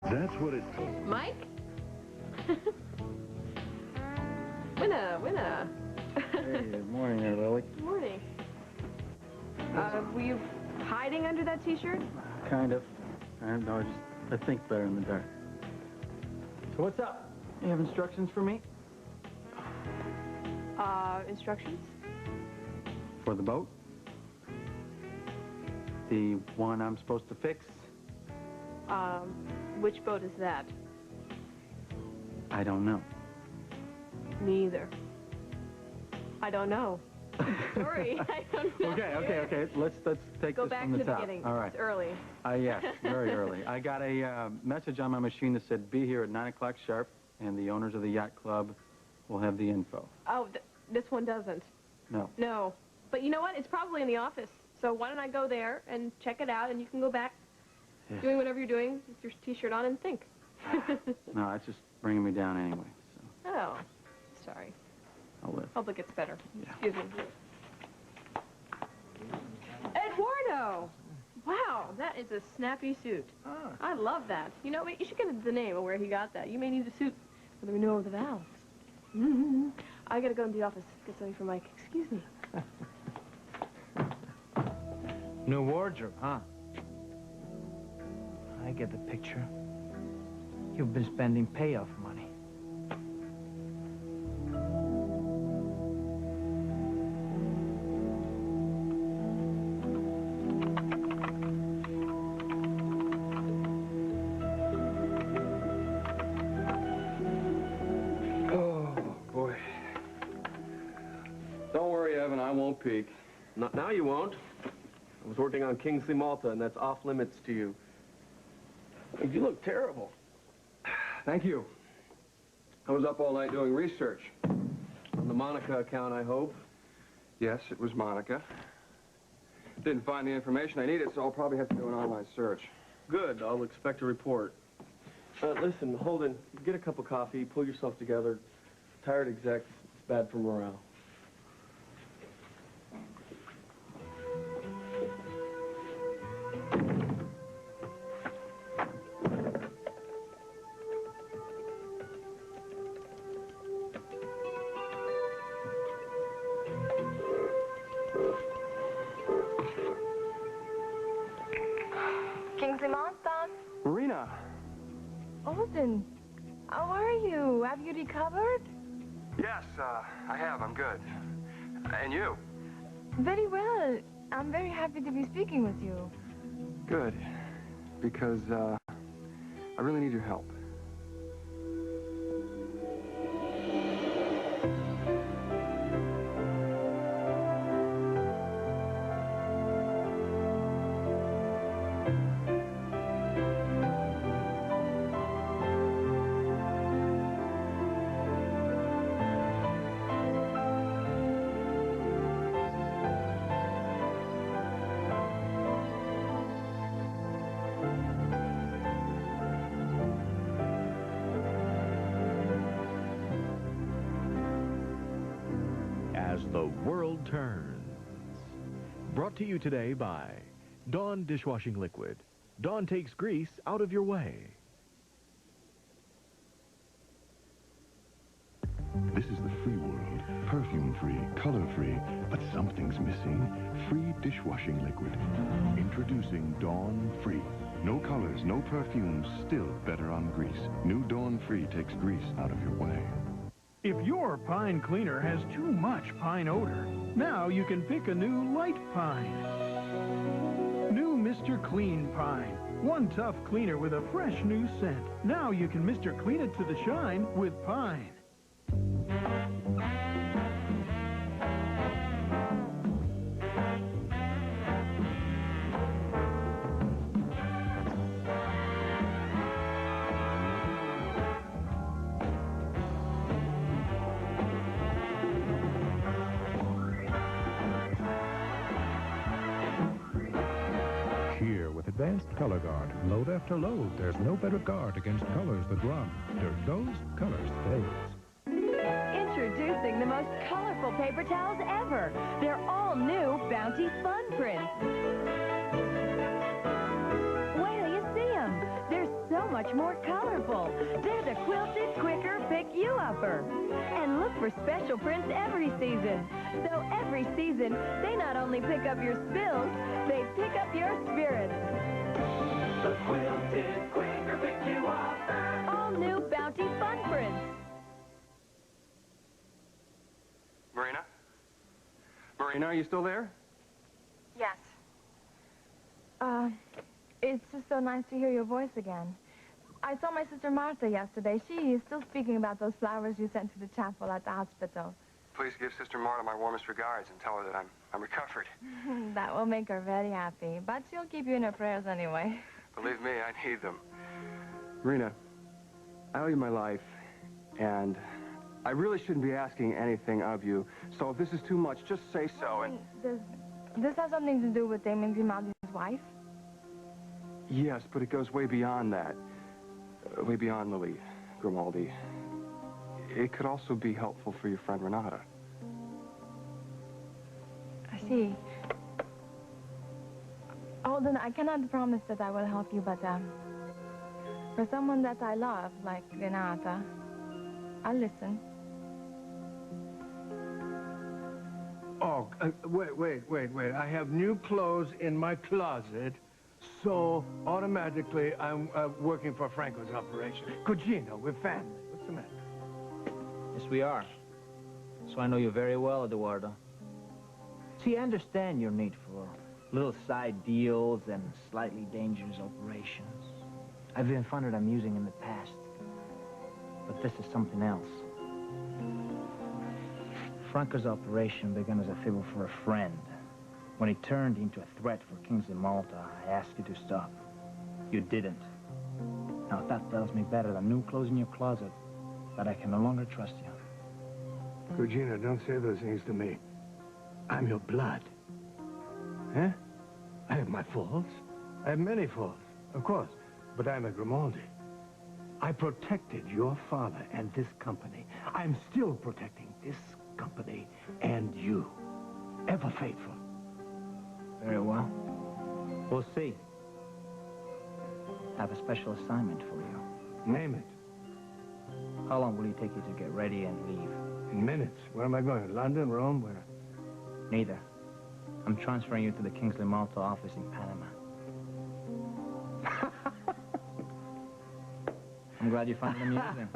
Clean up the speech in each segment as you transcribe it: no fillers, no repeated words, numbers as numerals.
That's what it told. Mike? Winner. Hey, good morning there, Lily. Good morning. Were you hiding under that T-shirt? Kind of. I don't know, I think better in the dark. So what's up? You have instructions for me? Instructions? For the boat? The one I'm supposed to fix? Which boat is that? I don't know. Me either. I don't know. Sorry, I don't know. Okay. Let's take Go this back from the to the top. beginning. All right. It's early. Yes, very early. I got a message on my machine that said, be here at 9 o'clock sharp, and the owners of the yacht club will have the info. Oh, this one doesn't. No. No. But you know what? It's probably in the office. So why don't I go there and check it out, and you can go back doing whatever you're doing with your T-shirt on and think. No, it's just bringing me down anyway. So Oh, sorry. I'll live. Hope it gets better. Yeah. Excuse me. Eduardo! Wow, that is a snappy suit. I love that. You know, you should get the name of where he got that. You may need a suit for the renewal of the vows. I gotta go into the office, get something for Mike. Excuse me. New wardrobe, huh? I get the picture. You've been spending payoff money. Oh, boy. Don't worry, Evan, I won't peek. Not now you won't. I was working on Kingsley Malta, and that's off limits to you. You look terrible. Thank you. I was up all night doing research. On the Monica account, I hope. Yes, it was Monica. Didn't find the information I needed, so I'll probably have to do an online search. Good. I'll expect a report. Listen, Holden, get a cup of coffee, pull yourself together. Tired execs, it's bad for morale. Kingsley Malta. Marina! Alden, how are you? Have you recovered? Yes, I have. I'm good. And you? Very well. I'm very happy to be speaking with you. Good. Because, I really need your help. As the world turns. Brought to you today by Dawn Dishwashing Liquid. Dawn takes grease out of your way. This is the free world. Perfume-free, color-free, but something's missing. Free dishwashing liquid. Introducing Dawn Free. No colors, no perfumes, still better on grease. New Dawn Free takes grease out of your way. If your pine cleaner has too much pine odor, now you can pick a new light pine. New Mr. Clean Pine. One tough cleaner with a fresh new scent. Now you can Mr. Clean it to the shine with pine. Here with Advanced Color Guard, load after load, there's no better guard against colors that run. Dirt goes, color stays. Introducing the most colorful paper towels ever. They're all new Bounty Fun Prints. Wait till you see them. They're so much much more colorful. They're the Quilted Quicker Pick-You-Upper. And look for special prints every season. So every season, they not only pick up your spills, they pick up your spirits. The Quilted Quicker Pick-You-Upper. All new Bounty Fun Prints. Marina? Marina, are you still there? Yes. It's just so nice to hear your voice again. I saw my sister Martha yesterday. She is still speaking about those flowers you sent to the chapel at the hospital. Please give Sister Marta my warmest regards and tell her that I'm recovered. That will make her very happy, but she'll keep you in her prayers anyway. Believe me, I need them. Marina, I owe you my life, and I really shouldn't be asking anything of you. So if this is too much, just say so. And Does this have something to do with Damon Grimaldi's wife? yes, but it goes way beyond that. Way beyond Lily Grimaldi. It could also be helpful for your friend Renata. I see. Alden, I cannot promise that I will help you, but for someone that I love, like Renata, I'll listen. Oh, wait. I have new clothes in my closet, so automatically I'm working for Franco's operation. Cugino, we're family. What's the matter? Yes, we are. So I know you very well, Eduardo. See, I understand your need for little side deals and slightly dangerous operations. I've even found it amusing in the past. But this is something else. Franco's operation began as a favor for a friend. When he turned into a threat for Kingsley Malta, I asked you to stop. You didn't. Now, that tells me better than new clothes in your closet that I can no longer trust you. Cugino, don't say those things to me. I'm your blood. Huh? I have my faults. I have many faults, of course. But I'm a Grimaldi. I protected your father and this company. I'm still protecting this company and you. Ever faithful. Very well. We'll see. I have a special assignment for you. Name it. How long will it take you to get ready and leave? In minutes. Where am I going? London, Rome, where? Neither. I'm transferring you to the Kingsley Malta office in Panama. I'm glad you find it amusing.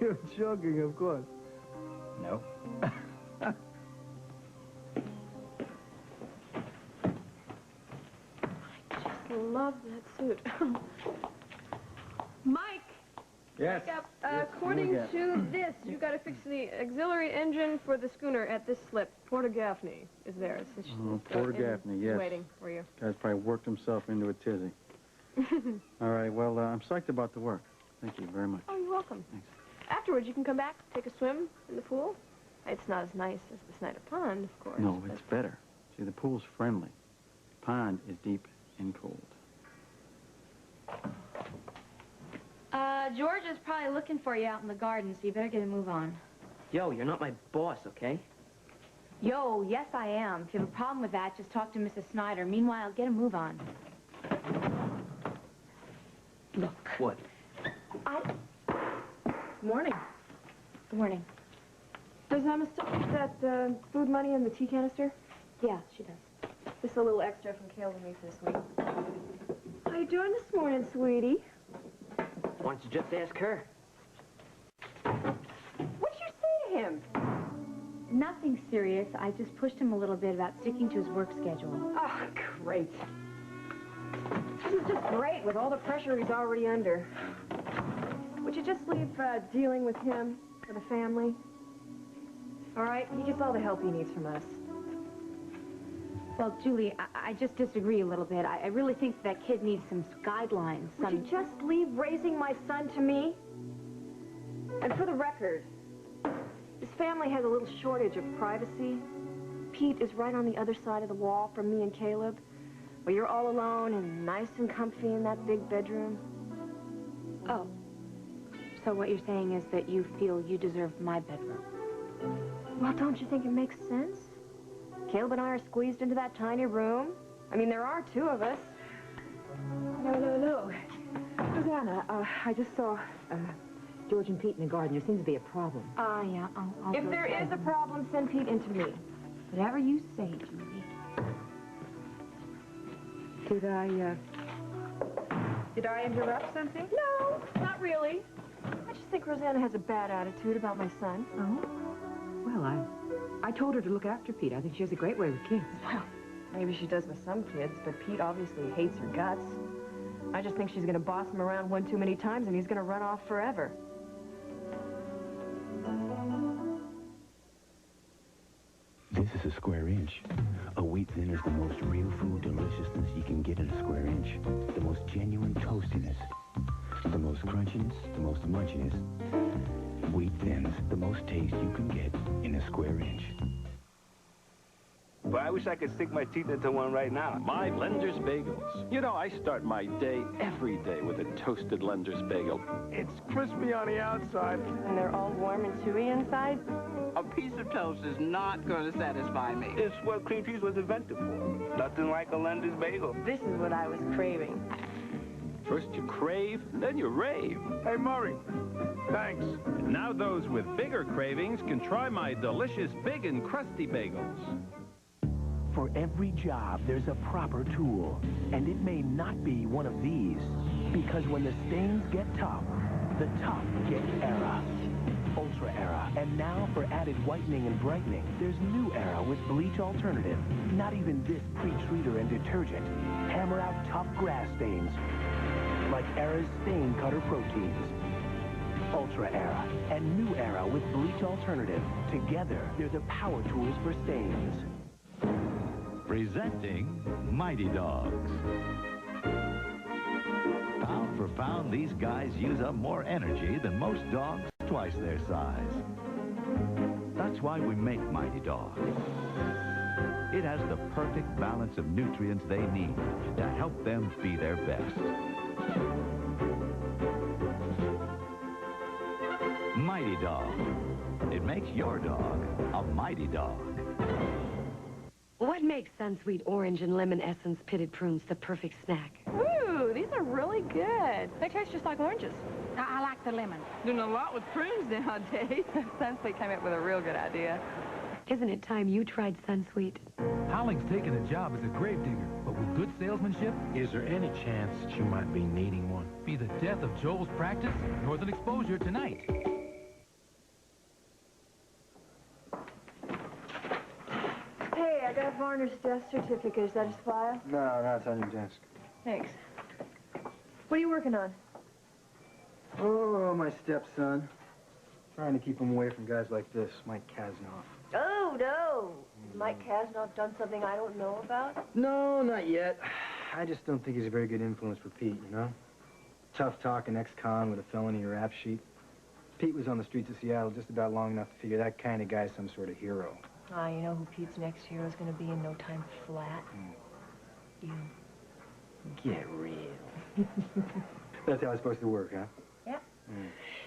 You're joking, of course. No. I love that suit. Mike! Yes. Wake up. According to this, you got to fix the auxiliary engine for the schooner at this slip. Porter Gaffney is there. Porter Gaffney, yes. Waiting for you. Guy's probably worked himself into a tizzy. All right, well, I'm psyched about the work. Thank you very much. Oh, you're welcome. Thanks. Afterwards, you can come back, take a swim in the pool. It's not as nice as the Snyder Pond, of course. No, it's better. See, the pool's friendly. The pond is deep and cold. George is probably looking for you out in the garden, so you better get a move on. Yo, you're not my boss, okay? Yo, yes, I am. If you have a problem with that, just talk to Mrs. Snyder. Meanwhile, get a move on. Look. What? Good morning. Good morning. Does Emma still keep that food money in the tea canister? Yeah, she does. Just a little extra from Caleb and me for this week. How you doing this morning, sweetie? Why don't you just ask her? What'd you say to him? Nothing serious. I just pushed him a little bit about sticking to his work schedule. Oh, great. This is just great with all the pressure he's already under. Would you just leave dealing with him for the family? All right? He gets all the help he needs from us. Well, Julie, I just disagree a little bit. I really think that kid needs some guidelines. Would you just leave raising my son to me? And for the record, this family has a little shortage of privacy. Pete is right on the other side of the wall from me and Caleb, where you're all alone and nice and comfy in that big bedroom. Oh. So what you're saying is that you feel you deserve my bedroom? Well, don't you think it makes sense? Caleb and I are squeezed into that tiny room. I mean, there are two of us. No. Doesn't Rosanna, I just saw George and Pete in the garden. There seems to be a problem. Yeah, I'll If go there check. is a problem, send Pete into me. Whatever you say, Julie. Did I interrupt something? No, not really. I just think Rosanna has a bad attitude about my son. Oh? Well, I told her to look after Pete. I think she has a great way with kids. Well, maybe she does with some kids, but Pete obviously hates her guts. I just think she's going to boss him around one too many times and he's going to run off forever. This is a square inch. A wheat thin is the most real food deliciousness you can get in a square inch. The most genuine toastiness. The most crunchiness, the most munchiness. Wheat thins, the most taste you can get in a square inch. But I wish I could stick my teeth into one right now. My Lender's Bagels. You know, I start my day every day with a toasted Lender's Bagel. It's crispy on the outside. And they're all warm and chewy inside? A piece of toast is not going to satisfy me. It's what cream cheese was invented for. Nothing like a Lender's Bagel. This is what I was craving. First you crave, then you rave. Hey, Murray. Thanks. And now those with bigger cravings can try my delicious big and crusty bagels. For every job, there's a proper tool, and it may not be one of these, because when the stains get tough, the tough get Era. Ultra Era. And now for added whitening and brightening, there's new Era with bleach alternative. Not even this pre-treater and detergent. Hammer out tough grass stains, like Era's Stain Cutter Proteins. Ultra Era and new Era with bleach alternative. Together, they're the power tools for stains. Presenting Mighty Dogs. Pound for pound, these guys use up more energy than most dogs twice their size. That's why we make Mighty Dogs. It has the perfect balance of nutrients they need to help them be their best. Mighty Dog. It makes your dog a mighty dog. What makes Sunsweet Orange and Lemon Essence Pitted Prunes the perfect snack? Ooh, these are really good. They taste just like oranges. I like the lemon. Doing a lot with prunes nowadays. Sunsweet came up with a real good idea. Isn't it time you tried Sunsweet? Howling's taking a job as a gravedigger, but with good salesmanship... Is there any chance that you might be needing one? Be the death of Joel's practice, Northern Exposure tonight. Hey, I got Varner's death certificate. Is that his file? No, it's on your desk. Thanks. What are you working on? Oh, my stepson. Trying to keep him away from guys like this, Mike Kasnoff. Oh, no. Has Mike Kasnoff done something I don't know about? No, not yet. I just don't think he's a very good influence for Pete, you know? Tough talking ex-con with a felony rap sheet. Pete was on the streets of Seattle just about long enough to figure that kind of guy's some sort of hero. Ah, you know who Pete's next hero is going to be in no time flat? You. Get real. That's how it's supposed to work, huh? Yep.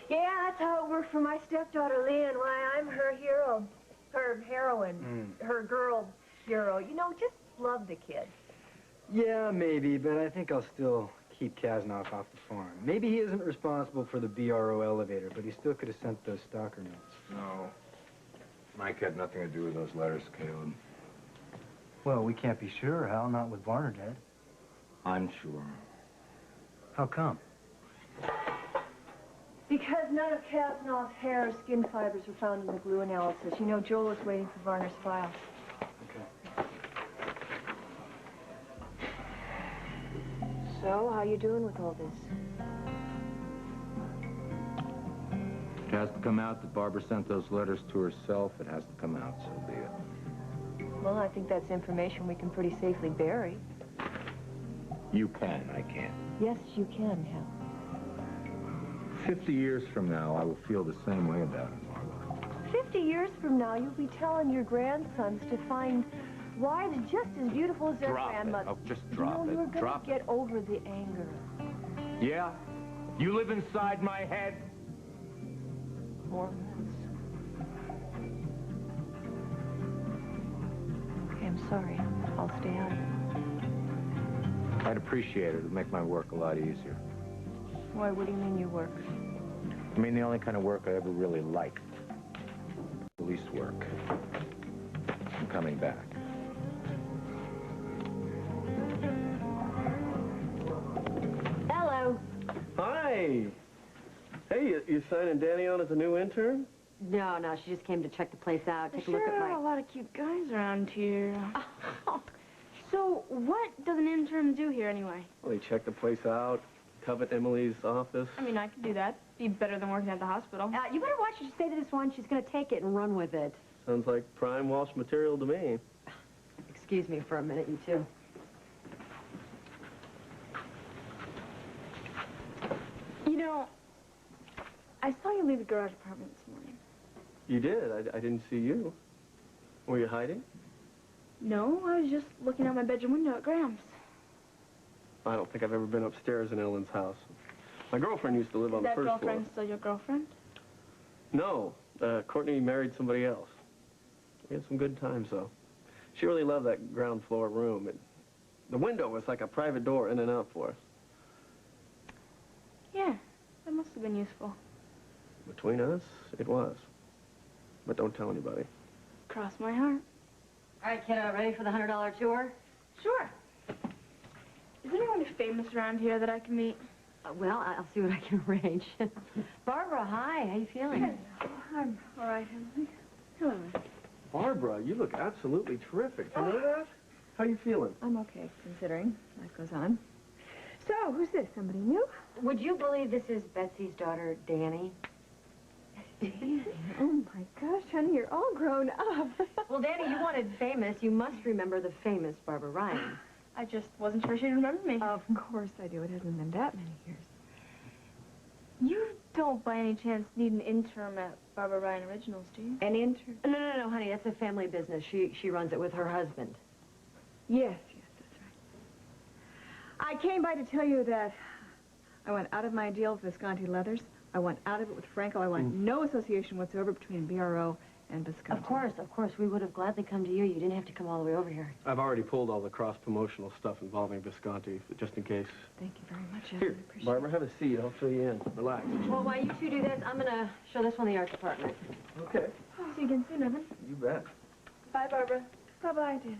Yeah, that's how it worked for my stepdaughter, Leanne. Why, I'm her hero. Her heroine. Her girl hero. You know, just love the kid. Yeah, maybe, but I think I'll still keep Kasnoff off the farm. Maybe he isn't responsible for the BRO elevator, but he still could have sent those stalker notes. No. Mike had nothing to do with those letters, Caleb. Well, we can't be sure, Hal, not with Varner dead. I'm sure. How come? Because none of Kasnoff's hair or skin fibers were found in the glue analysis. You know, Joel was waiting for Varner's file. Okay. So, how you doing with all this? It has to come out that Barbara sent those letters to herself. It has to come out, so be it. Well, I think that's information we can pretty safely bury. You can, I can't. Yes, you can, Hal. 50 years from now, I will feel the same way about it, Marla. 50 years from now, you'll be telling your grandsons to find wives just as beautiful as their grandmothers. Oh, just drop you know, it. You're going Drop to get over the anger. Yeah? You live inside my head? More or less. Okay, I'm sorry. I'll stay out of it. I'd appreciate it. It'd make my work a lot easier. Why, what do you mean you work? I mean, the only kind of work I ever really liked. Police work. I'm coming back. Hello. Hi. Hey, you signing Danny on as a new intern? No, she just came to check the place out, take a look Sure at are a lot of cute guys around here. So, what does an intern do here anyway? Well, they check the place out, covet Emily's office. I mean, I could do that. Be better than working at the hospital. You better watch her say to this one. She's going to take it and run with it. Sounds like prime Walsh material to me. Excuse me for a minute, you two. You know, I saw you leave the garage apartment this morning. You did? I didn't see you. Were you hiding? No, I was just looking out my bedroom window at Graham's. I don't think I've ever been upstairs in Ellen's house. My girlfriend used to live on the That first floor. girlfriend still your girlfriend? No, Courtney married somebody else. We had some good times, though. She really loved that ground floor room. The window was like a private door in and out for us. Yeah, that must have been useful. Between us, it was. But don't tell anybody. Cross my heart. All right, kiddo, ready for the $100 tour? Sure. Is there anyone famous around here that I can meet? Well, I'll see what I can arrange. Barbara, hi. How you feeling? I'm all right, Emily. Hello. Barbara, you look absolutely terrific. Do you know that? How you feeling? I'm okay, considering life goes on. So, who's this? Somebody new? Would you believe this is Betsy's daughter, Danny? Danny? Oh, my gosh, honey, you're all grown up. Well, Danny, you wanted famous. You must remember the famous Barbara Ryan. I just wasn't sure she'd remember me. Of course I do. It hasn't been that many years. You don't, by any chance, need an intern at Barbara Ryan Originals, do you? An intern? No, honey. That's a family business. She runs it with her husband. Yes, that's right. I came by to tell you that I went out of my deal with Visconti Leathers. I went out of it with Franco. I want no association whatsoever between BRO and Visconti. Of course. We would have gladly come to you. You didn't have to come all the way over here. I've already pulled all the cross-promotional stuff involving Visconti, just in case. Thank you very much. Here, Barbara, have a seat. I'll fill you in. Relax. Well, while you two do this, I'm going to show this one the art department. Okay. See you again soon, Evan. You bet. Bye, Barbara. Bye-bye, dear.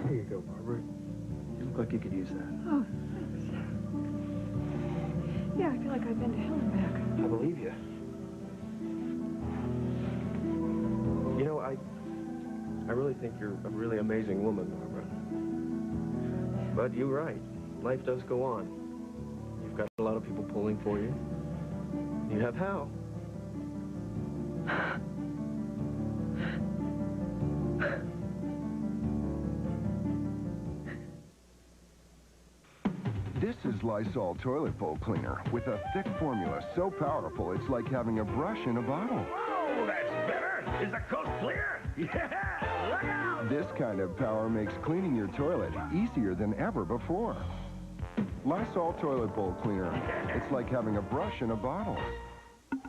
Here you go, Barbara. You look like you could use that. Oh, thanks. Yeah, I feel like I've been to hell and back. I believe you. You know, I really think you're a really amazing woman, Barbara. But you're right. Life does go on. You've got a lot of people pulling for you. You have Hal. This is Lysol Toilet Bowl Cleaner with a thick formula so powerful it's like having a brush in a bottle. Oh, that's better. Is the coast clear? Yeah, look out! This kind of power makes cleaning your toilet easier than ever before. Lysol Toilet Bowl Cleaner. It's like having a brush in a bottle.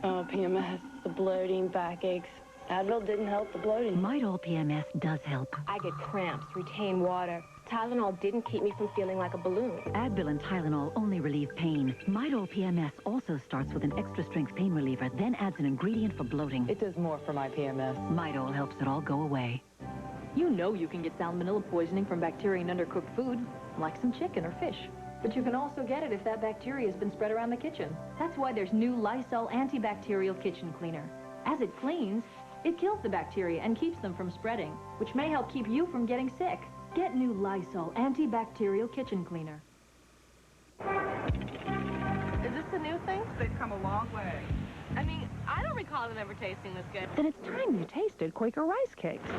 Oh, PMS, the bloating, backaches. Advil didn't help the bloating. Midol PMS does help. I get cramps, retain water. Tylenol didn't keep me from feeling like a balloon. Advil and Tylenol only relieve pain. Midol PMS also starts with an extra-strength pain reliever, then adds an ingredient for bloating. It does more for my PMS. Midol helps it all go away. You know you can get salmonella poisoning from bacteria in undercooked food, like some chicken or fish. But you can also get it if that bacteria has been spread around the kitchen. That's why there's new Lysol antibacterial kitchen cleaner. As it cleans, it kills the bacteria and keeps them from spreading, which may help keep you from getting sick. Get new Lysol antibacterial kitchen cleaner. Is this the new thing? They've come a long way. I mean, I don't recall them ever tasting this good. Then it's time you tasted Quaker rice cakes.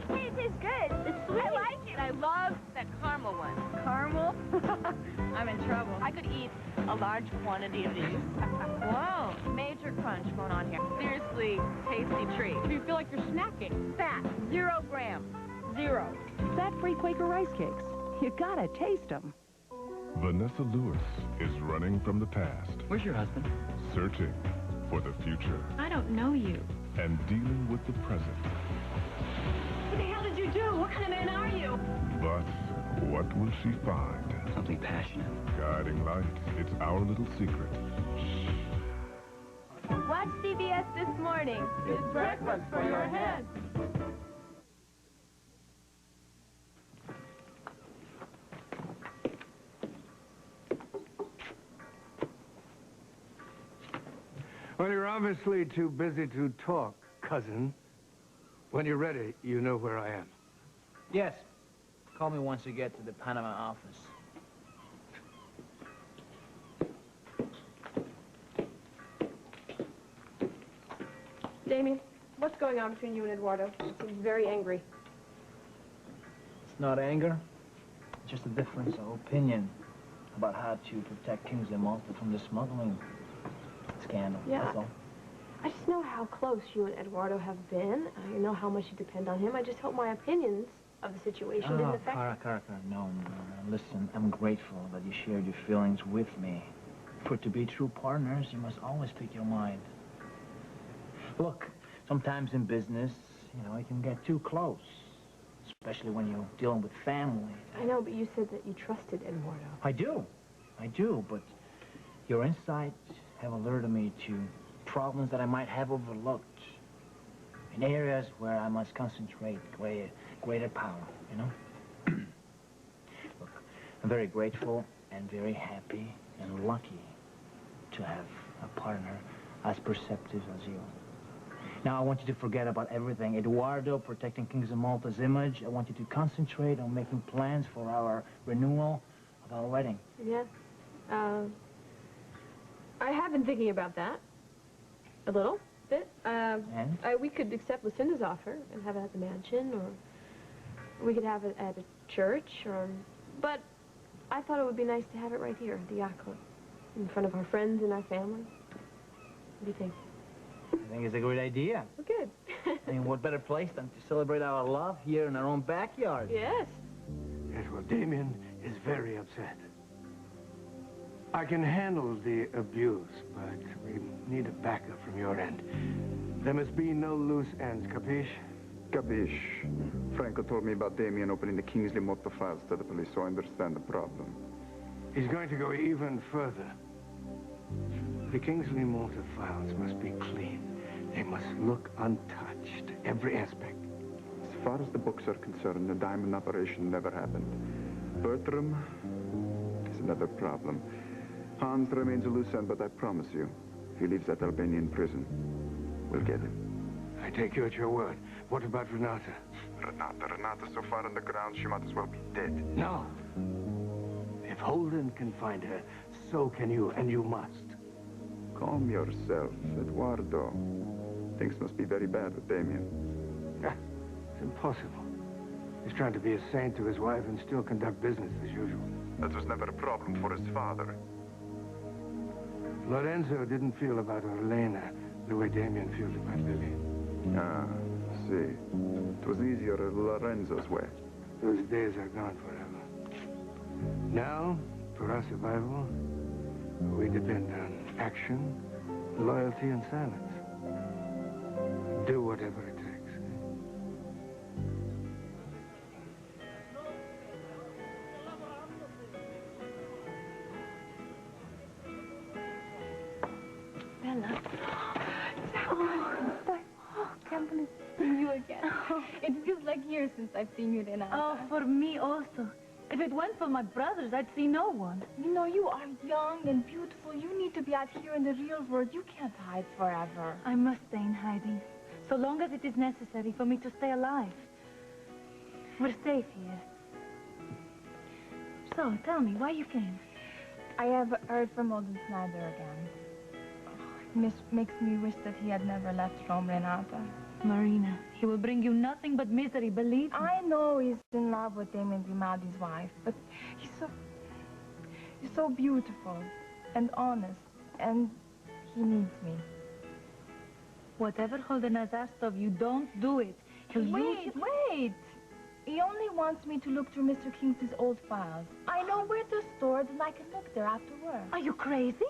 Hey, it tastes good. It's sweet. I like it. I love that caramel one. Caramel? I'm in trouble. I could eat a large quantity of these. Whoa, major crunch going on here. Seriously, tasty treat. Do you feel like you're snacking? Fat, 0 grams. 0. Fat-free Quaker rice cakes. You gotta taste them. Vanessa Lewis is running from the past. Where's your husband? Searching for the future I don't know you. and dealing with the present. What the hell did you do? What kind of man are you? But what will she find? Something passionate. Guiding light, it's our little secret. Watch CBS this morning. It's breakfast for your head. Well, you're obviously too busy to talk, cousin. When you're ready, you know where I am. Yes. Call me once you get to the Panama office. Damien, what's going on between you and Eduardo? He seems very angry. It's not anger. It's just a difference of opinion about how to protect Kingsley Malta from the smuggling scandal. Yeah. That's all. I just know how close you and Eduardo have been. I know how much you depend on him. I just hope my opinions of the situation didn't affect Cara. No. Listen, I'm grateful that you shared your feelings with me. For to be true partners, you must always pick your mind. Look, sometimes in business, it can get too close. Especially when you're dealing with family. I know, but you said that you trusted Eduardo. I do, but your insights have alerted me to problems that I might have overlooked. In areas where I must concentrate greater power, Look, I'm very grateful and very happy and lucky to have a partner as perceptive as you. Now, I want you to forget about everything. Eduardo, protecting Kingsley Malta's image. I want you to concentrate on making plans for our renewal of our wedding. Yeah. I have been thinking about that. A little bit. And? We could accept Lucinda's offer and have it at the mansion, or we could have it at a church, but I thought it would be nice to have it right here at the yacht club, in front of our friends and our family. What do you think? I think it's a great idea. Well, good. I mean, what better place than to celebrate our love here in our own backyard? Yes. Yes, well, Damien is very upset. I can handle the abuse, but we need a backup from your end. There must be no loose ends, capiche? Capiche. Franco told me about Damien opening the Kingsley Malta files to the police, so I understand the problem. He's going to go even further. The Kingsley Malta files must be clean. They must look untouched, every aspect. As far as the books are concerned, the diamond operation never happened. Bertram is another problem. Hans remains a loose end, but I promise you, if he leaves that Albanian prison, we'll get him. I take you at your word. What about Renata? Renata's so far underground, she might as well be dead. No. If Holden can find her, so can you, and you must. Calm yourself, Eduardo. Things must be very bad with Damien. It's impossible. He's trying to be a saint to his wife and still conduct business as usual. That was never a problem for his father. Lorenzo didn't feel about Orlena the way Damien feels about Lily. Ah, see. It was easier Lorenzo's way. Those days are gone forever. Now, for our survival, we depend on action, loyalty, and silence. Do whatever it takes. Bella. Can't believe seeing you again. It feels like years since I've seen you, Renata. Oh, for me also. If it weren't for my brothers, I'd see no one. You know, you are young and beautiful. You need to be out here in the real world. You can't hide forever. I must stay in hiding, so long as it is necessary for me to stay alive. We're safe here. So, tell me, why you came? I have heard from Olden Snyder again. Makes me wish that he had never left Rome, Renata. Marina, he will bring you nothing but misery, believe me. I know he's in love with Damien Grimaldi's wife, but he's so beautiful and honest, and he needs me. Whatever Holden has asked of you, don't do it. He'll use you. Wait! He only wants me to look through Mr. Kingsley's old files. I know where they're stored, and I can look there after work. Are you crazy?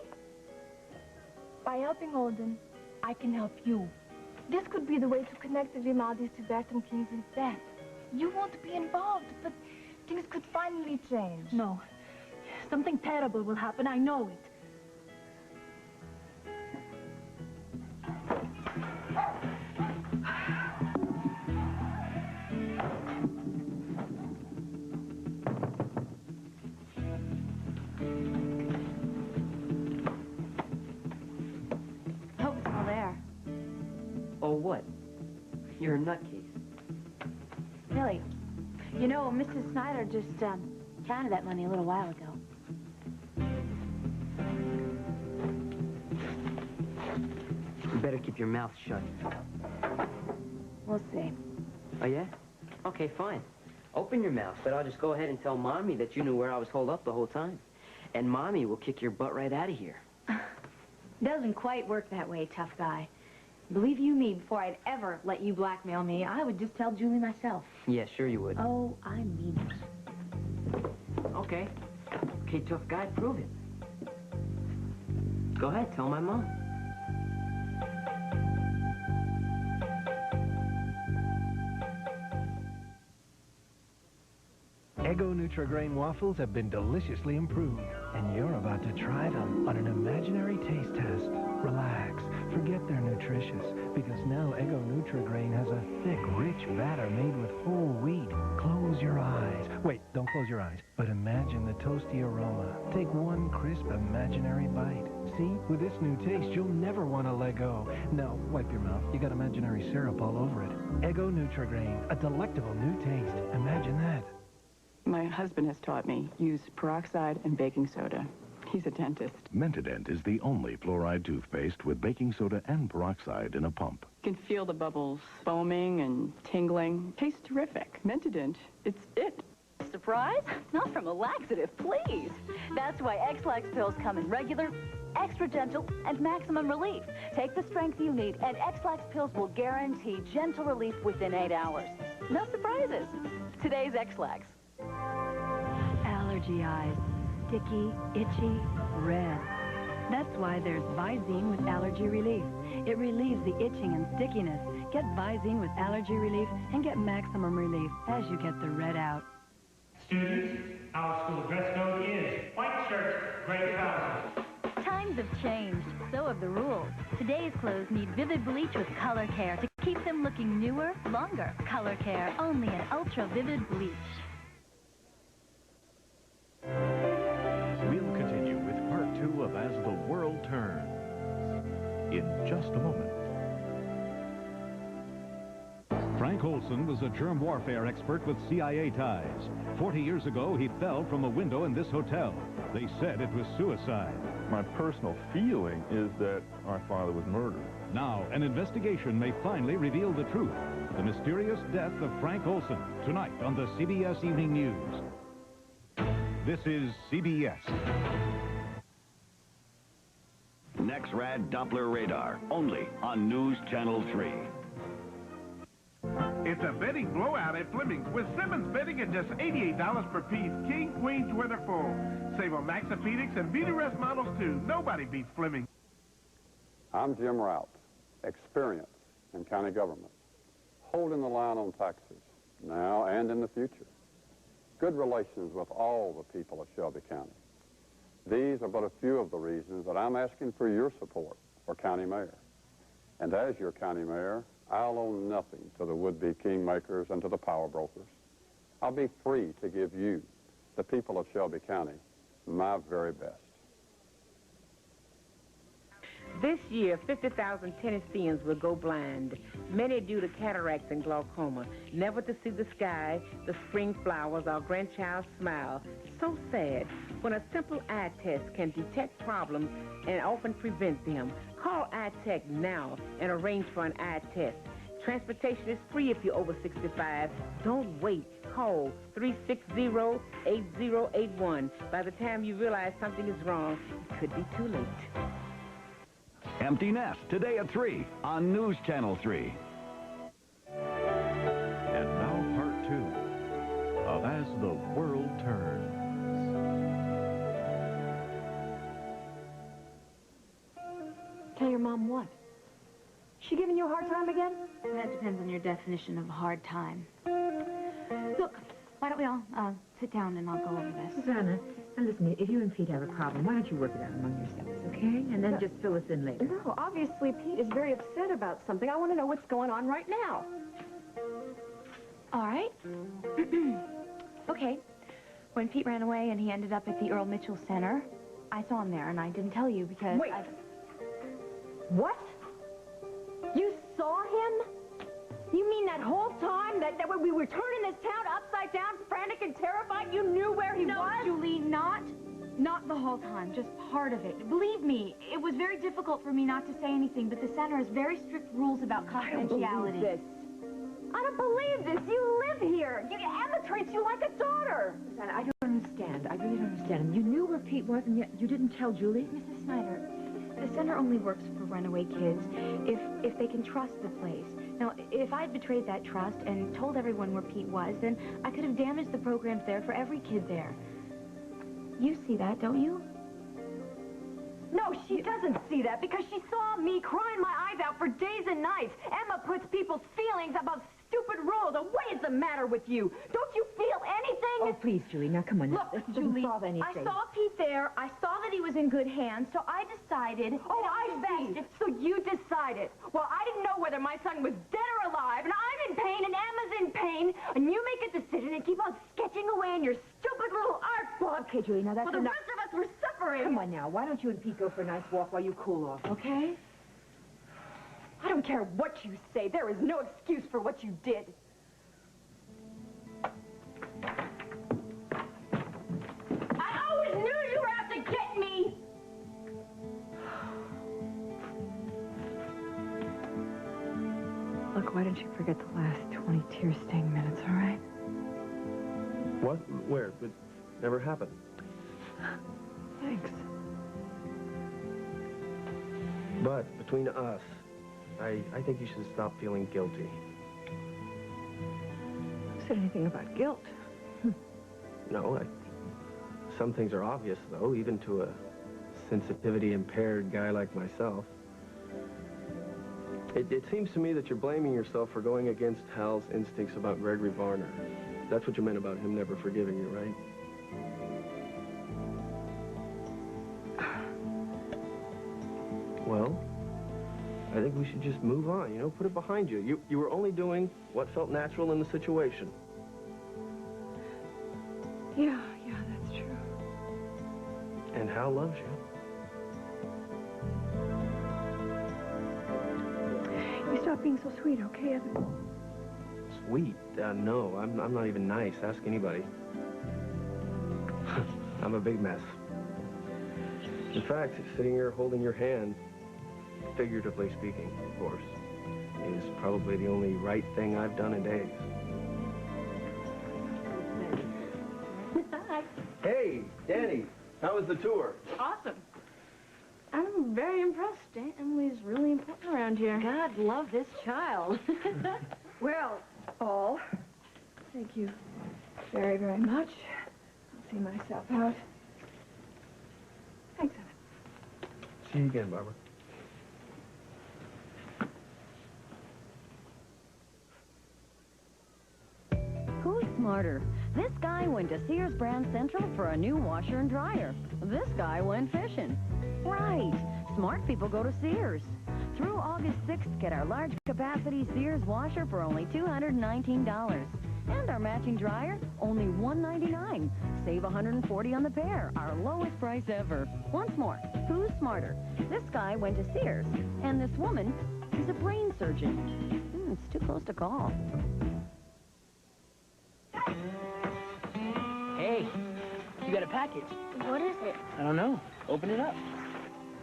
By helping Olden, I can help you. This could be the way to connect the Grimaldis to Bertram Kingsley's death. You won't be involved, but things could finally change. No. Something terrible will happen, I know it. Hope it's all there. Oh, what? You're a nutcase. Really? You know, Mrs. Snyder just counted that money a little while ago. You better keep your mouth shut. We'll see. Oh, yeah? Okay, fine. Open your mouth, but I'll just go ahead and tell Mommy that you knew where I was holed up the whole time. And Mommy will kick your butt right out of here. Doesn't quite work that way, tough guy. Believe you me, before I'd ever let you blackmail me, I would just tell Julie myself. Yeah, sure you would. Oh, I mean it. Okay. Okay, tough guy, prove it. Go ahead, tell my mom. Eggo Nutrigrain waffles have been deliciously improved, and you're about to try them on an imaginary taste test. Relax, forget they're nutritious, because now Eggo Nutrigrain has a thick, rich batter made with whole wheat. Close your eyes. Wait, don't close your eyes, but imagine the toasty aroma. Take one crisp, imaginary bite. See, with this new taste, you'll never want to let go. Now, wipe your mouth. You got imaginary syrup all over it. Eggo Nutrigrain, a delectable new taste. Imagine that. My husband has taught me use peroxide and baking soda. He's a dentist. Mentadent is the only fluoride toothpaste with baking soda and peroxide in a pump. You can feel the bubbles foaming and tingling. Tastes terrific. Mentadent, it's it. Surprise? Not from a laxative, please. That's why X-Lax pills come in regular, extra gentle, and maximum relief. Take the strength you need, and X-Lax pills will guarantee gentle relief within 8 hours. No surprises. Today's X-Lax. Allergy eyes. Sticky, itchy, red. That's why there's Visine with allergy relief. It relieves the itching and stickiness. Get Visine with allergy relief and get maximum relief as you get the red out. Students, our school dress code is white shirts, gray trousers. Times have changed, so have the rules. Today's clothes need vivid bleach with color care to keep them looking newer, longer. Color care, only an ultra vivid bleach. We'll continue with part 2 of As the World Turns in just a moment. Frank Olson was a germ warfare expert with CIA ties. 40 years ago, he fell from a window in this hotel. They said it was suicide. My personal feeling is that our father was murdered. Now, an investigation may finally reveal the truth. The mysterious death of Frank Olson, tonight on the CBS Evening News. This is CBS. NexRad Doppler radar, only on News Channel 3. It's a betting blowout at Fleming's with Simmons betting at just $88 per piece. King, queens, weather full. Save on Maxopedics and Beauty Rest models too. Nobody beats Fleming. I'm Jim Rout, experience in county government, holding the line on taxes, now and in the future. Good relations with all the people of Shelby County. These are but a few of the reasons that I'm asking for your support for county mayor. And as your county mayor, I'll owe nothing to the would-be kingmakers and to the power brokers. I'll be free to give you, the people of Shelby County, my very best. This year, 50,000 Tennesseans will go blind, many due to cataracts and glaucoma, never to see the sky, the spring flowers, or grandchild's smile. So sad when a simple eye test can detect problems and often prevent them. Call iTech now and arrange for an eye test. Transportation is free if you're over 65. Don't wait. Call 360-8081. By the time you realize something is wrong, it could be too late. Empty Nest, today at 3 on News Channel 3. And now part 2 of As the World Turns. She giving you a hard time again? That depends on your definition of hard time. Look, why don't we all sit down and I'll go over this. Susanna, now listen, if you and Pete have a problem, why don't you work it out among yourselves, okay? And then just fill us in later. No, obviously Pete is very upset about something. I want to know what's going on right now. All right. Okay. When Pete ran away and he ended up at the Earl Mitchell Center, I saw him there and I didn't tell you because Wait. What? You saw him? You mean that whole time that when we were turning this town upside down, frantic and terrified, you knew where he was? No, Julie, not the whole time, just part of it. Believe me, it was very difficult for me not to say anything, but the center has very strict rules about confidentiality. I don't believe this. I don't believe this. You live here. Emma treats you like a daughter. Susanna, I don't understand. I really don't understand. You knew where Pete was, and yet you didn't tell Julie? Mrs. Snyder, the center only works for runaway kids if they can trust the place. Now, if I'd betrayed that trust and told everyone where Pete was, then I could have damaged the programs there for every kid there. You see that, don't you? No, she doesn't see that because she saw me crying my eyes out for days and nights. Emma puts people's feelings above stupid rules. What is the matter with you? Don't you feel anything? Oh, please, Julie, now come on. Look, Julie, I saw Pete there. I saw that he was in good hands, so I decided... Oh, I see. So you decided. Well, I didn't know whether my son was dead or alive, and I'm in pain, and Emma's in pain, and you make a decision and keep on sketching away in your stupid little art book. Okay, Julie, now that's enough. Well, the rest of us were suffering. Come on now, why don't you and Pete go for a nice walk while you cool off, okay? I don't care what you say. There is no excuse for what you did. I always knew you were out to get me! Look, why don't you forget the last 20 tear-stained minutes, all right? What? Where? It never happened. Thanks. But between us, I think you should stop feeling guilty. Who said anything about guilt? No, some things are obvious, though, even to a sensitivity-impaired guy like myself. It seems to me that you're blaming yourself for going against Hal's instincts about Gregory Varner. That's what you meant about him never forgiving you, right? Well, I think we should just move on, you know, put it behind you. You were only doing what felt natural in the situation. Yeah, that's true. And Hal loves you. You stop being so sweet, okay, Evan? Sweet? No, I'm not even nice. Ask anybody. I'm a big mess. In fact, sitting here holding your hand, figuratively speaking, of course, is probably the only right thing I've done in days. Hi. Hey, Danny, how was the tour? Awesome. I'm very impressed. Emily's really important around here. God love this child. Well, all. Thank you very, very much. I'll see myself out. Thanks, Evan. See you again, Barbara. Who's smarter? This guy went to Sears Brand Central for a new washer and dryer. This guy went fishing. Right. Smart people go to Sears. Through August 6th, get our large capacity Sears washer for only $219. And our matching dryer, only $199. Save $140 on the pair, our lowest price ever. Once more, who's smarter? This guy went to Sears, and this woman is a brain surgeon. It's too close to call. Hey, you got a package. What is it? I don't know. Open it up.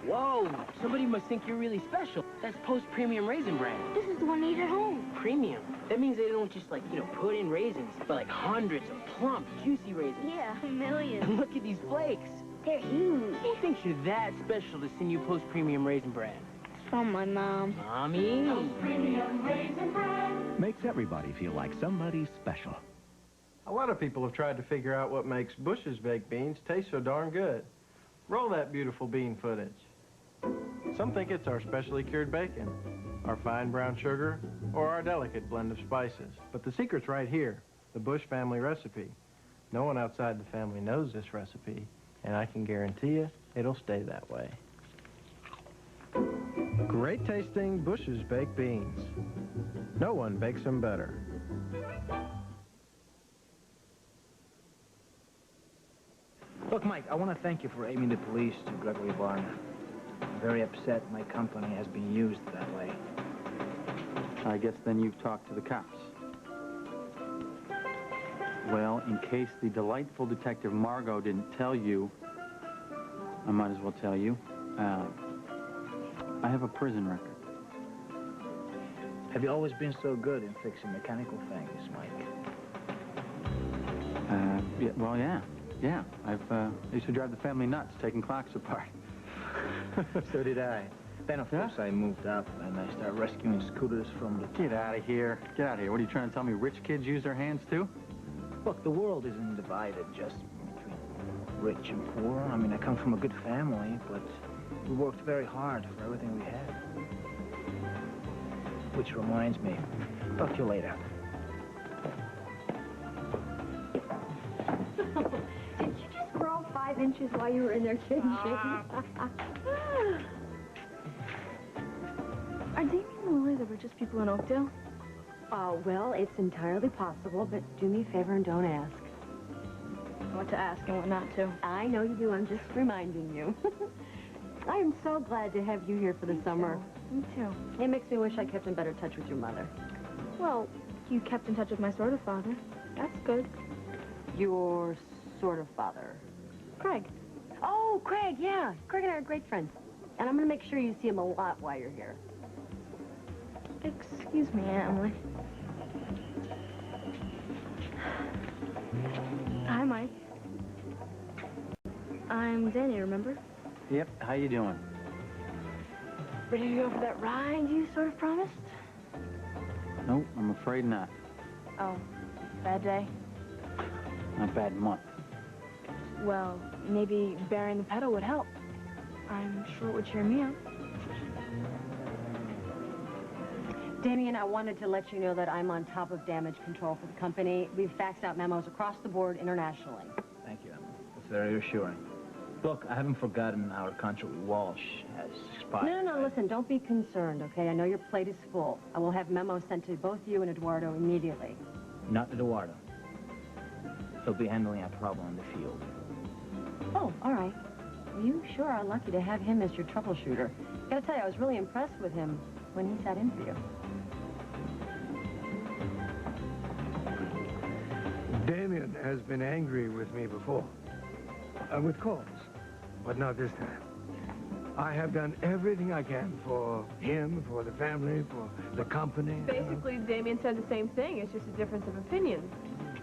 Whoa, somebody must think you're really special. That's Post-Premium Raisin Bran. This is the one I eat at home. Premium. That means they don't just, like, put in raisins, but, like, hundreds of plump, juicy raisins. Yeah, millions. And look at these flakes. They're huge. Who thinks you're that special to send you Post-Premium Raisin Bran? From my mom. Mommy? Post-Premium Raisin Bran. Makes everybody feel like somebody special. A lot of people have tried to figure out what makes Bush's baked beans taste so darn good. Roll that beautiful bean footage. Some think it's our specially cured bacon, our fine brown sugar, or our delicate blend of spices. But the secret's right here, the Bush family recipe. No one outside the family knows this recipe, and I can guarantee you it'll stay that way. Great tasting Bush's baked beans. No one bakes them better. Look, Mike, I want to thank you for aiming the police to Gregory Barner. I'm very upset my company has been used that way. I guess then you've talked to the cops. Well, in case the delightful detective Margot didn't tell you, I might as well tell you. I have a prison record. Have you always been so good in fixing mechanical things, Mike? Yeah. I used to drive the family nuts taking clocks apart. So did I. Then, of course, I moved up and I started rescuing scooters from the... Get out of here. Get out of here. What are you trying to tell me? Rich kids use their hands, too? Look, the world isn't divided just between rich and poor. I mean, I come from a good family, but we worked very hard for everything we had. Which reminds me, talk to you later. Did you just grow 5 inches while you were in there kidding? Are Damien and Lily the richest people in Oakdale? Well, it's entirely possible, but do me a favor and don't ask. What to ask and what not to. I know you do. I'm just reminding you. I am so glad to have you here for the summer. Me too. It makes me wish I kept in better touch with your mother. Well, you kept in touch with my sort of father. That's good. Your sort of father? Craig. Oh, Craig, yeah. Craig and I are great friends. And I'm going to make sure you see him a lot while you're here. Excuse me, Aunt Emily. Hi, Mike. I'm Danny, remember? Yep, how you doing? Ready to go for that ride you sort of promised? Nope, I'm afraid not. Oh, bad day? Not bad month. Well, maybe burying the pedal would help. I'm sure it would cheer me up. Damien, I wanted to let you know that I'm on top of damage control for the company. We've faxed out memos across the board internationally. Thank you, Emma. That's very reassuring. Look, I haven't forgotten our contract with Walsh has expired. No, listen, don't be concerned, okay? I know your plate is full. I will have memos sent to both you and Eduardo immediately. Not Eduardo. He'll be handling our problem in the field. Oh, all right. Well, you sure are lucky to have him as your troubleshooter. Gotta tell you, I was really impressed with him when he sat in for you. Damien has been angry with me before. With cause, but not this time. I have done everything I can for him, for the family, for the company. Basically, Damien said the same thing. It's just a difference of opinion.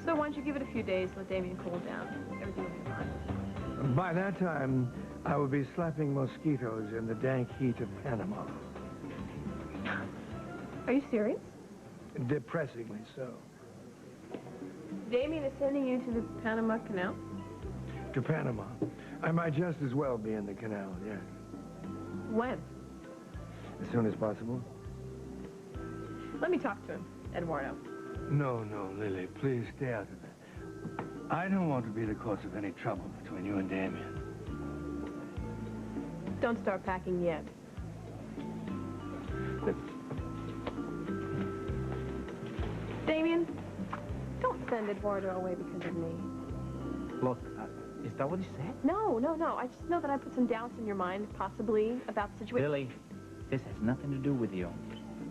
So why don't you give it a few days, let Damien cool down. Everything will be fine. By that time, I will be slapping mosquitoes in the dank heat of Panama. Are you serious? Depressingly so. Damien is sending you to the Panama Canal? To Panama. I might just as well be in the canal, yes. When? As soon as possible. Let me talk to him, Eduardo. No, Lily, please stay out of it. I don't want to be the cause of any trouble between you and Damien. Don't start packing yet. Damien, don't send Eduardo away because of me. Look, is that what he said? No. I just know that I put some doubts in your mind, possibly, about the situation. Lily, this has nothing to do with you.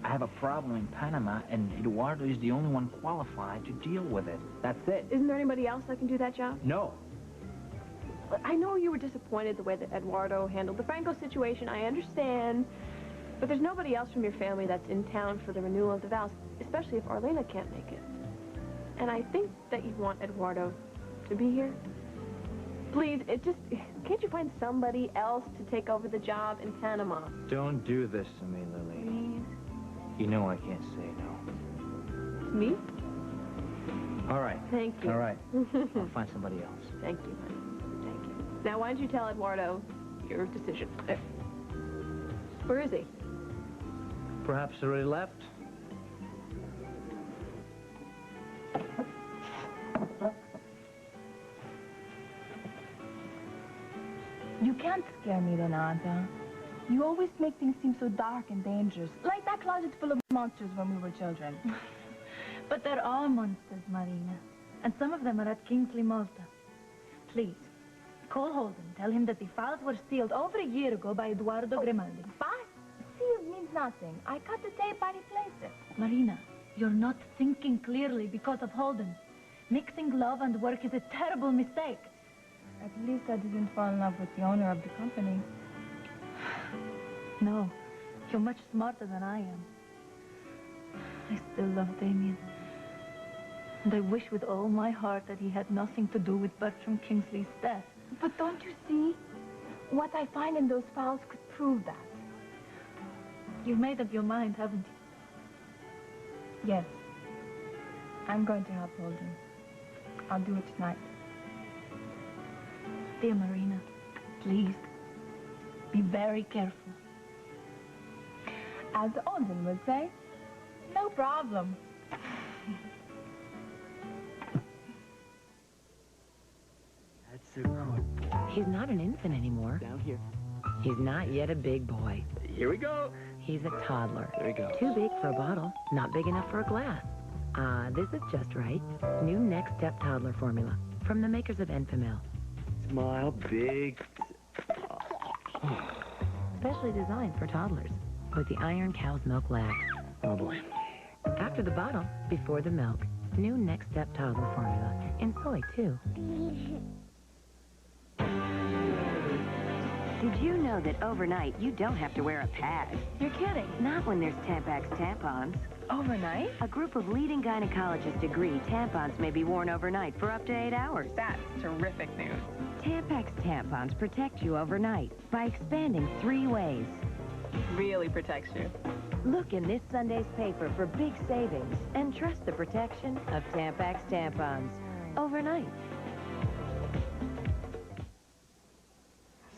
I have a problem in Panama, and Eduardo is the only one qualified to deal with it. That's it. Isn't there anybody else that can do that job? No. I know you were disappointed the way that Eduardo handled the Franco situation. I understand. But there's nobody else from your family that's in town for the renewal of the vows, especially if Arlena can't make it. And I think that you want Eduardo to be here. Please, can't you find somebody else to take over the job in Panama? Don't do this to me, Lily. Please? You know I can't say no. To me? All right. Thank you. All right. I'll find somebody else. Thank you, honey. Thank you. Now, why don't you tell Eduardo your decision? Where is he? Perhaps he already left. You can't scare me, Renata. You always make things seem so dark and dangerous, like that closet full of monsters when we were children. But there are monsters, Marina. And some of them are at Kingsley Malta. Please, call Holden. Tell him that the files were sealed over a year ago by Eduardo Grimaldi. But sealed means nothing. I cut the tape, I replaced it. Marina, you're not thinking clearly because of Holden. Mixing love and work is a terrible mistake. At least I didn't fall in love with the owner of the company. No, you're much smarter than I am. I still love Damien. And I wish with all my heart that he had nothing to do with Bertram Kingsley's death. But don't you see? What I find in those files could prove that. You've made up your mind, haven't you? Yes. I'm going to help Holden. I'll do it tonight. Dear Marina, please, be very careful. As Holden would say, no problem. That's a good boy. He's not an infant anymore. Down here. He's not yet a big boy. Here we go. He's a toddler. There we go. Too big for a bottle, not big enough for a glass. This is just right. New Next Step Toddler Formula from the makers of Enfamil. Smile big. Specially designed for toddlers with the Iron Cow's Milk Lab. Oh, boy. After the bottle, before the milk. New Next Step Toddler Formula. In soy, too. Did you know that overnight you don't have to wear a pad? You're kidding. Not when there's Tampax tampons. Overnight? A group of leading gynecologists agree tampons may be worn overnight for up to 8 hours. That's terrific news. Tampax tampons protect you overnight by expanding 3 ways. Really protects you. Look in this Sunday's paper for big savings and trust the protection of Tampax tampons overnight.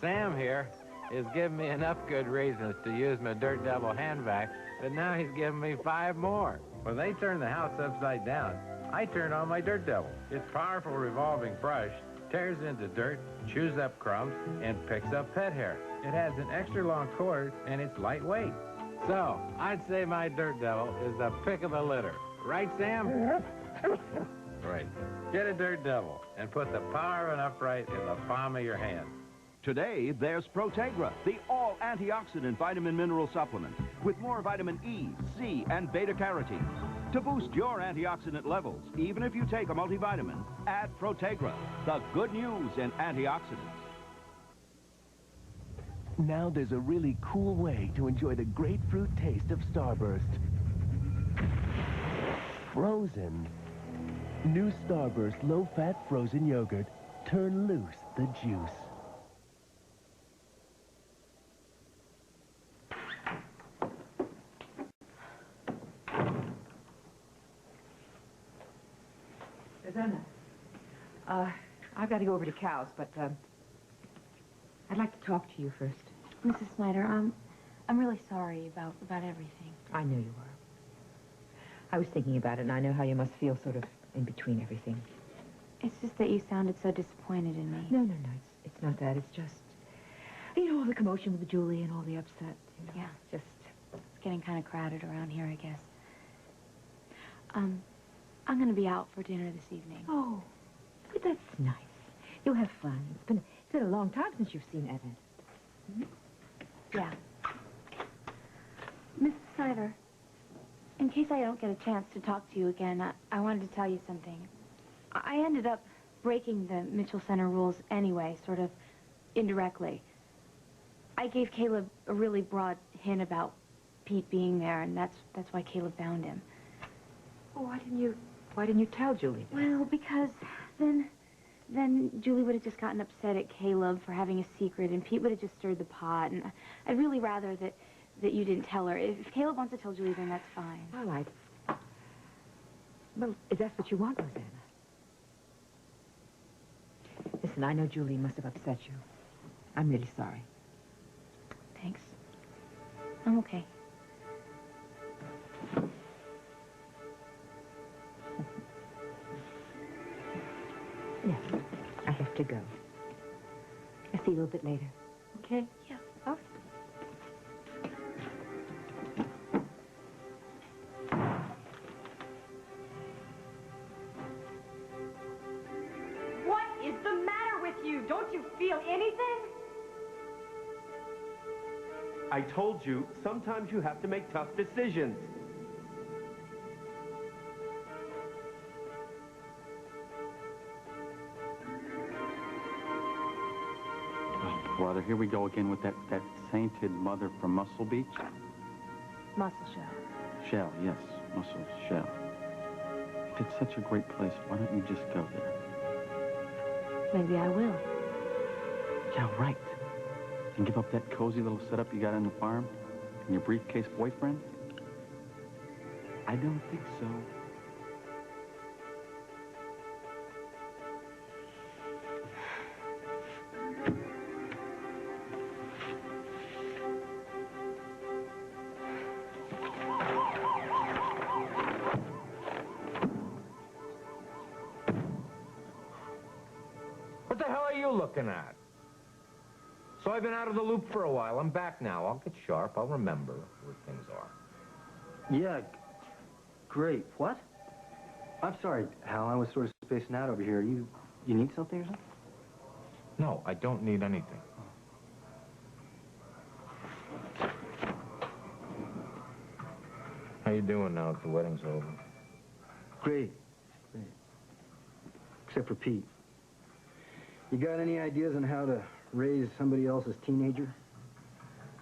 Sam here is giving me enough good reasons to use my Dirt Devil hand vac, but now he's giving me 5 more. When they turn the house upside down, I turn on my Dirt Devil. Its powerful revolving brush tears into dirt, chews up crumbs, and picks up pet hair. It has an extra long cord, and it's lightweight. So, I'd say my Dirt Devil is the pick of the litter. Right, Sam? Right. Get a Dirt Devil and put the power of an upright in the palm of your hand. Today, there's Protegra, the all-antioxidant vitamin mineral supplement with more vitamin E, C, and beta-carotene. To boost your antioxidant levels, even if you take a multivitamin, add Protegra, the good news in antioxidants. Now there's a really cool way to enjoy the grapefruit taste of Starburst. Frozen. New Starburst low-fat frozen yogurt. Turn loose the juice. Susanna, I've got to go over to Cal's, but I'd like to talk to you first. Mrs. Snyder, I'm really sorry about everything. I knew you were. I was thinking about it, and I know how you must feel sort of in between everything. It's just that you sounded so disappointed in me. No, it's not that. It's just, you know, all the commotion with Julie and all the upset. You know, yeah. It's getting kind of crowded around here, I guess. I'm going to be out for dinner this evening. Oh, but that's nice. You'll have fun. It's been a long time since you've seen Evan. Hmm? Yeah. Mrs. Snyder, in case I don't get a chance to talk to you again, I wanted to tell you something. I ended up breaking the Mitchell Center rules anyway, sort of indirectly. I gave Caleb a really broad hint about Pete being there, and that's why Caleb found him. Oh, why didn't you tell Julie? Well, because then Julie would have just gotten upset at Caleb for having a secret, and Pete would have just stirred the pot, and I'd really rather that you didn't tell her. If Caleb wants to tell Julie, then that's fine. All right. Well, if that's what you want, Rosanna. Listen, I know Julie must have upset you. I'm really sorry. Thanks. I'm okay. Yes, I have to go. I'll see you a little bit later. Okay? Yeah. All right. What is the matter with you? Don't you feel anything? I told you, sometimes you have to make tough decisions. Oh, brother, here we go again with that sainted mother from Muscle Beach. Muscle Shell. Shell, yes, Muscle Shell. If it's such a great place, why don't you just go there? Maybe I will. Yeah, right. And give up that cozy little setup you got on the farm and your briefcase boyfriend? I don't think so. What the hell are you looking at? So I've been out of the loop for a while. I'm back now. I'll get sharp. I'll remember where things are. Yeah, great. What? I'm sorry, Hal. I was sort of spacing out over here. You need something or something? No, I don't need anything. How you doing now that the wedding's over? Great. Great. Except for Pete. You got any ideas on how to raise somebody else's teenager?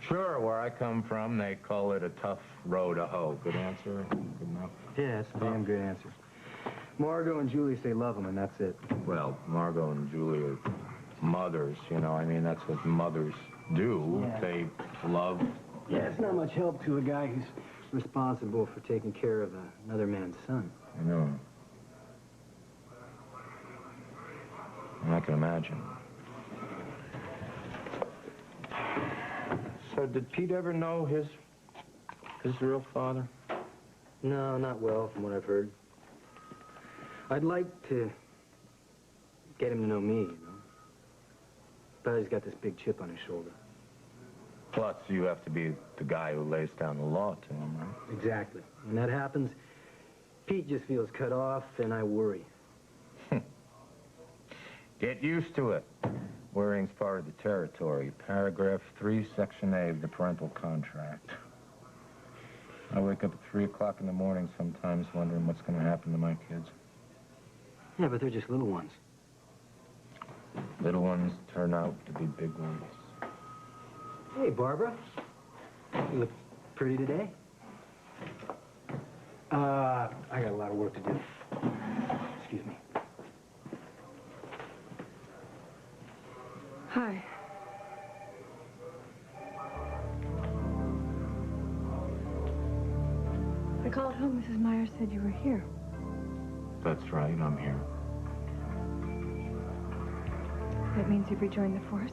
Sure, where I come from, they call it a tough row to hoe. Good answer? Good enough? Yeah, that's a damn good answer. Margot and Julie say love him, and that's it. Well, Margot and Julie are mothers, you know. I mean, that's what mothers do. Yeah. They love... Yeah, it's not much help to a guy who's responsible for taking care of another man's son. I know. I can imagine. So did Pete ever know his real father? No, not well, from what I've heard. I'd like to get him to know me, you know. But he's got this big chip on his shoulder. Plus, you have to be the guy who lays down the law to him, right? Exactly. When that happens, Pete just feels cut off, and I worry. Get used to it. Worrying's part of the territory. Paragraph 3, Section A of the parental contract. I wake up at 3 o'clock in the morning sometimes wondering what's going to happen to my kids. Yeah, but they're just little ones. Little ones turn out to be big ones. Hey, Barbara. You look pretty today. I got a lot of work to do. Excuse me. Hi. I called home. Mrs. Myers said you were here. That's right, I'm here. That means you've rejoined the force?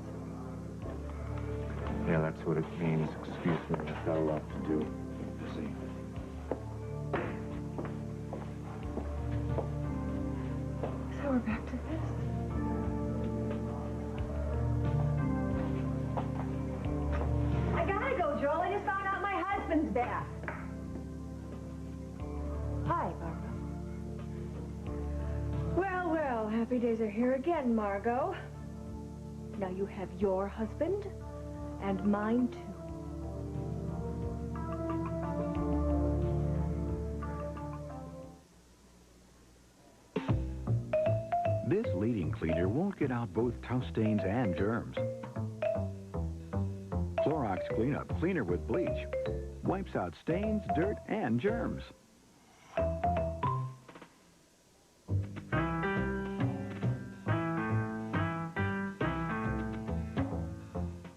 Yeah, that's what it means. Excuse me, I've got a lot to do. See. So we're back to this. I gotta go, Joel. I just found out my husband's back. Hi, Barbara. Well, well, happy days are here again, Margot. Now you have your husband, and mine too. This leading cleaner won't get out both tough stains and germs. Clorox Cleanup Cleaner with bleach wipes out stains, dirt, and germs.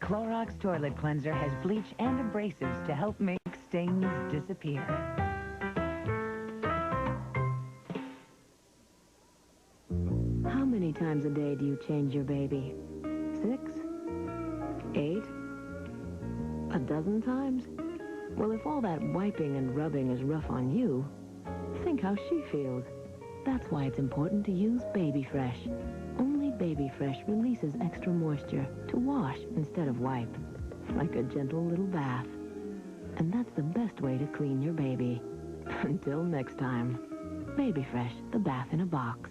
Clorox Toilet Cleanser has bleach and abrasives to help make stains disappear. How many times a day do you change your baby? 6? 8? A dozen times? Well, if all that wiping and rubbing is rough on you, think how she feels. That's why it's important to use Baby Fresh. Only Baby Fresh releases extra moisture to wash instead of wipe, like a gentle little bath. And that's the best way to clean your baby. Until next time, Baby Fresh, the bath in a box.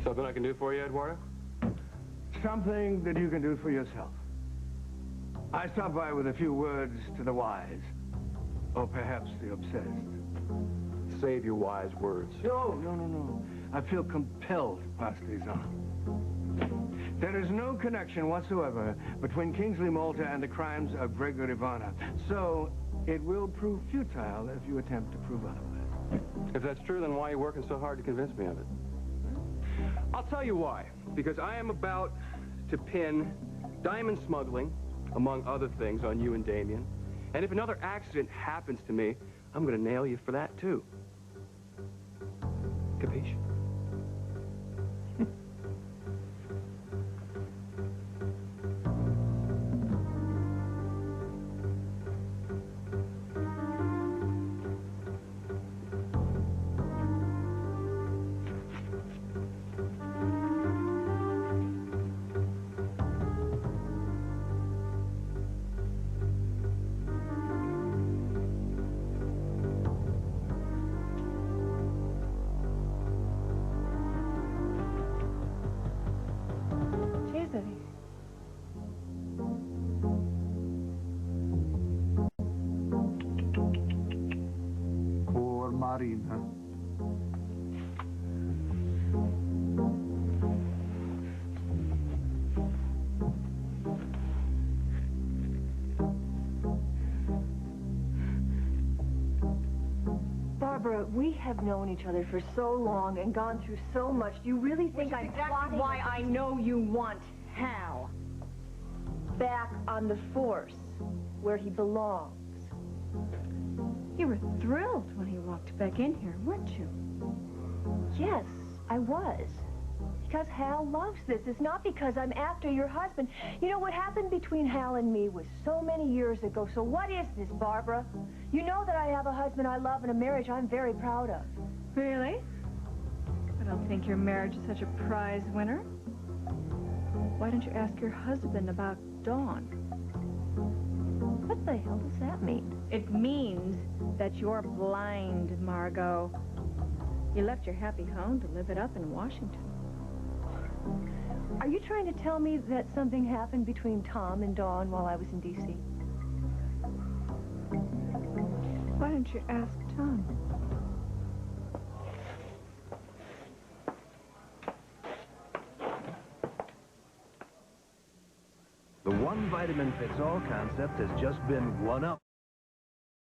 Something I can do for you, Eduardo? Something that you can do for yourself. I stopped by with a few words to the wise, or perhaps the obsessed. Save your wise words. No. I feel compelled to pass these on. There is no connection whatsoever between Kingsley Malta and the crimes of Gregory Varner, so it will prove futile if you attempt to prove otherwise. If that's true, then why are you working so hard to convince me of it? I'll tell you why. Because I am about to pin diamond smuggling, among other things, on you and Damien. And if another accident happens to me, I'm going to nail you for that, too. Capiche? Poor Marina. Barbara, we have known each other for so long and gone through so much. Do you really think I'm plotting? Why I know you want Hal. Back on the force, where he belongs. You were thrilled when he walked back in here, weren't you? Yes, I was. Because Hal loves this. It's not because I'm after your husband. You know, what happened between Hal and me was so many years ago. So what is this, Barbara? You know that I have a husband I love and a marriage I'm very proud of. Really? I don't think your marriage is such a prize winner. Why don't you ask your husband about Dawn? What the hell does that mean? It means that you're blind, Margot. You left your happy home to live it up in Washington. Are you trying to tell me that something happened between Tom and Dawn while I was in D.C.? Why don't you ask Tom? The one-vitamin-fits-all concept has just been one-up.